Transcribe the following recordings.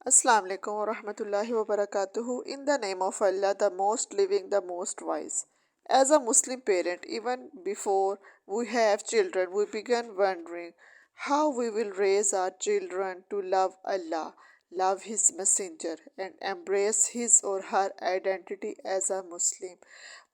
Assalamualaikum warahmatullahi wabarakatuh. In the name of Allah, the most living, the most wise. As a Muslim parent, even before we have children, we begin wondering how we will raise our children to love Allah, love His Messenger, and embrace his or her identity as a Muslim.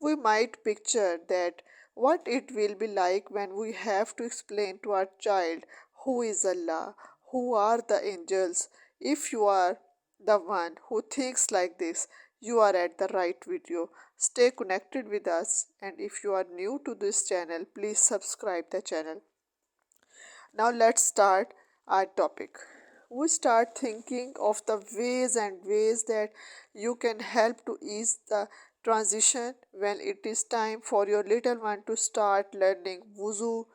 We might picture that what it will be like when we have to explain to our child who is Allah, who are the angels. If you are the one who thinks like this, you are at the right video. Stay connected with us, and if you are new to this channel, please subscribe the channel. Now let's start our topic. We start thinking of the ways and ways that you can help to ease the transition when it is time for your little one to start learning wuzu,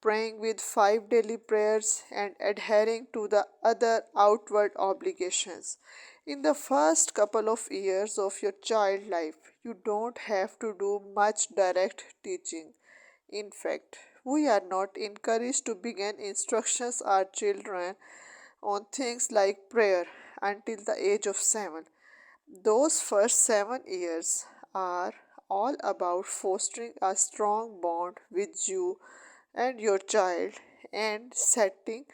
praying with 5 daily prayers, and adhering to the other outward obligations. In the first couple of years of your child life, you don't have to do much direct teaching. In fact, we are not encouraged to begin instructions our children on things like prayer until the age of 7. Those first 7 years are all about fostering a strong bond with you and your child and setting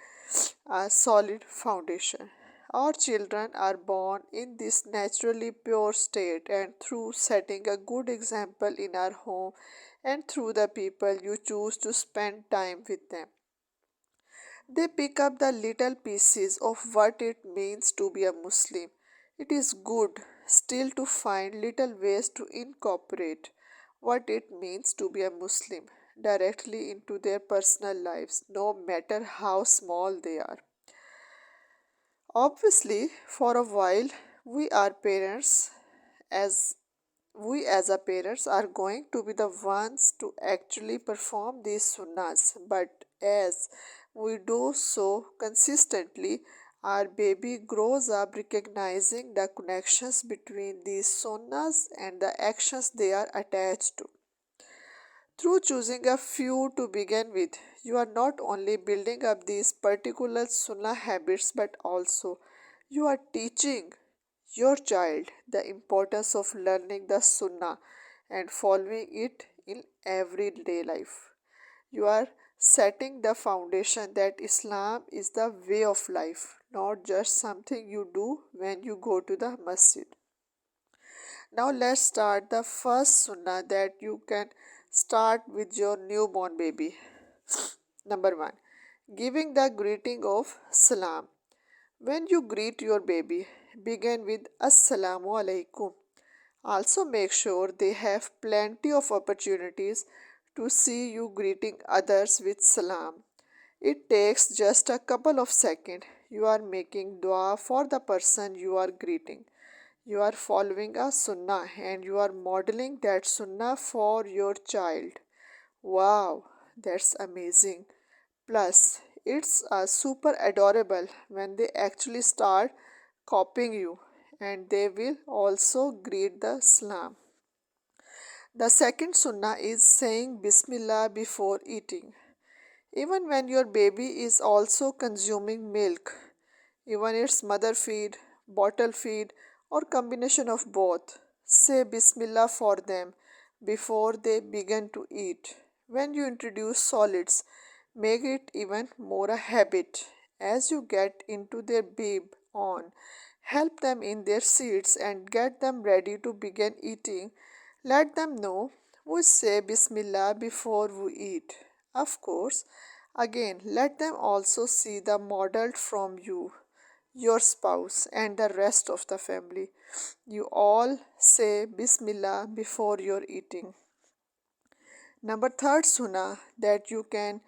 a solid foundation. Our children are born in this naturally pure state, and through setting a good example in our home and through the people you choose to spend time with them, they pick up the little pieces of what it means to be a Muslim. It is good still to find little ways to incorporate what it means to be a Muslim directly into their personal lives, no matter how small they are. Obviously, for a while, we are parents as we as a parents are going to be the ones to actually perform these sunnahs, but as we do so consistently, our baby grows up recognizing the connections between these sunnahs and the actions they are attached to. Through choosing a few to begin with, you are not only building up these particular sunnah habits, but also you are teaching your child the importance of learning the sunnah and following it in everyday life. You are setting the foundation that Islam is the way of life, not just something you do when you go to the masjid. Now let's start the first sunnah that you can start with your newborn baby. Number 1. Giving the greeting of salam. When you greet your baby, begin with assalamu alaikum. Also make sure they have plenty of opportunities to see you greeting others with salam. It takes just a couple of seconds. You are making dua for the person you are greeting. You are following a sunnah and you are modeling that sunnah for your child. Wow, that's amazing. Plus, it's super adorable when they actually start copying you, and they will also greet the salam. The second sunnah is saying bismillah before eating. Even when your baby is also consuming milk, even its mother feed, bottle feed, or combination of both, say bismillah for them before they begin to eat. When you introduce solids, make it even more a habit. As you get into their bib on, help them in their seats and get them ready to begin eating. Let them know we say bismillah before we eat. Of course, again, let them also see the modeled from you, your spouse, and the rest of the family. You all say bismillah before you're eating. Number third sunnah that you can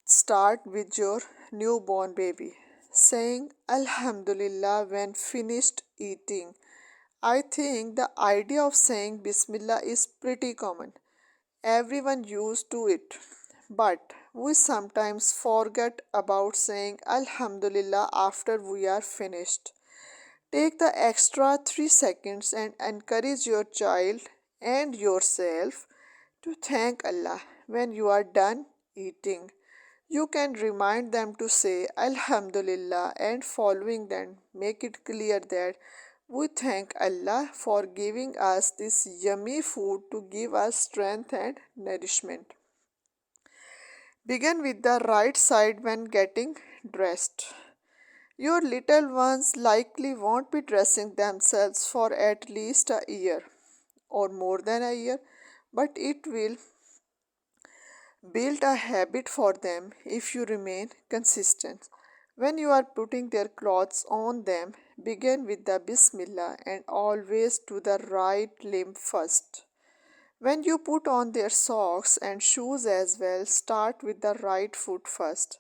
start with your newborn baby, saying alhamdulilah when finished eating. I think the idea of saying bismillah is pretty common. Everyone used to it. But we sometimes forget about saying alhamdulillah after we are finished. Take the extra 3 seconds and encourage your child and yourself to thank Allah when you are done eating. You can remind them to say alhamdulilah and following them make it clear that we thank Allah for giving us this yummy food to give us strength and nourishment. Begin with the right side when getting dressed. Your little ones likely won't be dressing themselves for at least a year or more than a year, but it will build a habit for them if you remain consistent. When you are putting their clothes on them, begin with the bismillah and always do the right limb first. When you put on their socks and shoes as well, start with the right foot first.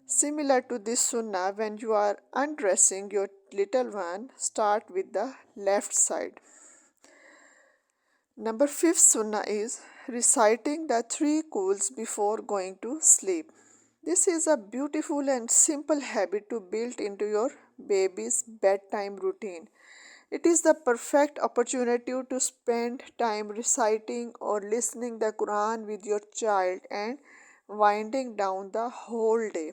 Similar to this sunnah, when you are undressing your little one, start with the left side. Number 5th sunnah is reciting the 3 quls before going to sleep. This is a beautiful and simple habit to build into your baby's bedtime routine. It is the perfect opportunity to spend time reciting or listening the Qur'an with your child and winding down the whole day.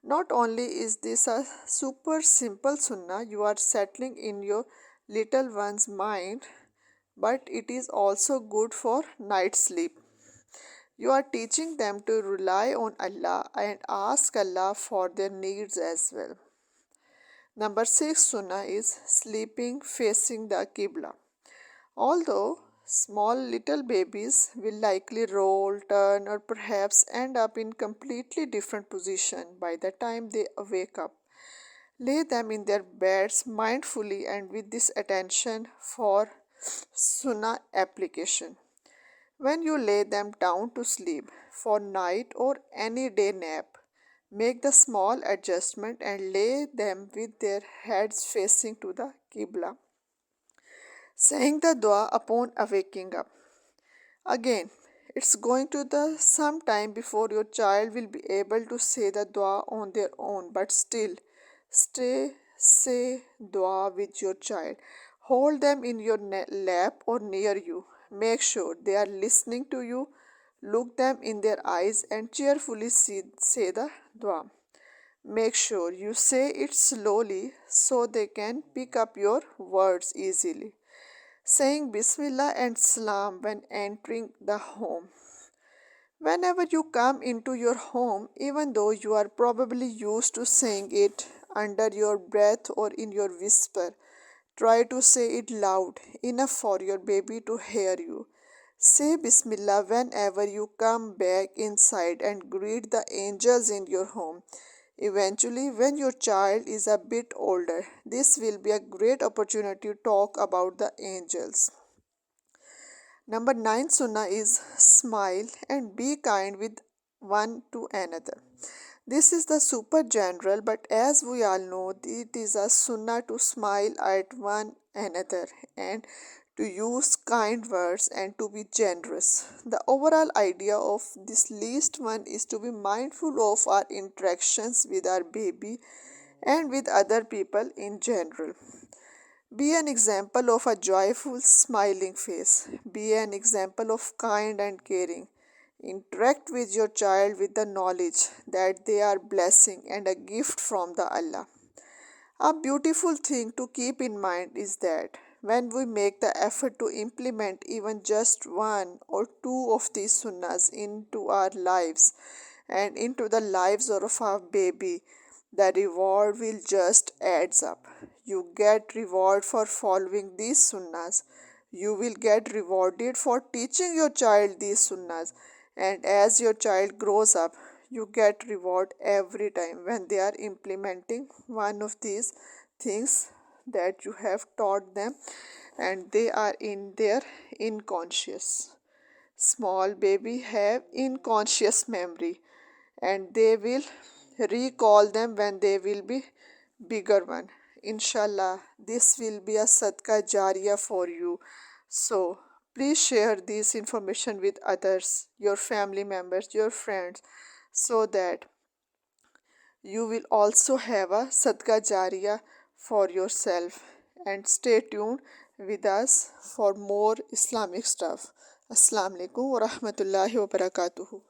Not only is this a super simple sunnah you are settling in your little one's mind, but it is also good for night sleep. You are teaching them to rely on Allah and ask Allah for their needs as well. Number 6 sunnah is sleeping facing the qibla. Although small little babies will likely roll, turn, or perhaps end up in completely different position by the time they wake up, lay them in their beds mindfully and with this attention for sunnah application. When you lay them down to sleep for night or any day nap, make the small adjustment and lay them with their heads facing to the qibla, saying the dua upon waking up. Again, it's going to the some time before your child will be able to say the dua on their own, but still say dua with your child. Hold them in your lap or near you. Make sure they are listening to you. Look them in their eyes and cheerfully say the dua. Make sure you say it slowly so they can pick up your words easily. Saying bismillah and salam when entering the home. Whenever you come into your home, even though you are probably used to saying it under your breath or in your whisper, try to say it loud enough for your baby to hear you. Say bismillah whenever you come back inside and greet the angels in your home. Eventually, when your child is a bit older, this will be a great opportunity to talk about the angels. Number 9 sunnah is smile and be kind with one to another. This is the super general, but as we all know, it is a sunnah to smile at one another and to use kind words and to be generous. The overall idea of this least one is to be mindful of our interactions with our baby and with other people in general. Be an example of a joyful, smiling face. Be an example of kind and caring. Interact with your child with the knowledge that they are blessing and a gift from the Allah. A beautiful thing to keep in mind is that when we make the effort to implement even just one or two of these sunnahs into our lives and into the lives of our baby, the reward will just adds up. You get reward for following these sunnahs. You will get rewarded for teaching your child these sunnahs. And as your child grows up, you get reward every time when they are implementing one of these things that you have taught them and they are in their unconscious. Small baby have unconscious memory and they will recall them when they will be bigger one. Inshallah, this will be a sadka jariya for you. So please share this information with others, your family members, your friends, so that you will also have a sadka jariya for yourself. And stay tuned with us for more Islamic stuff. Assalamu alaikum wa rahmatullahi wa barakatuhu.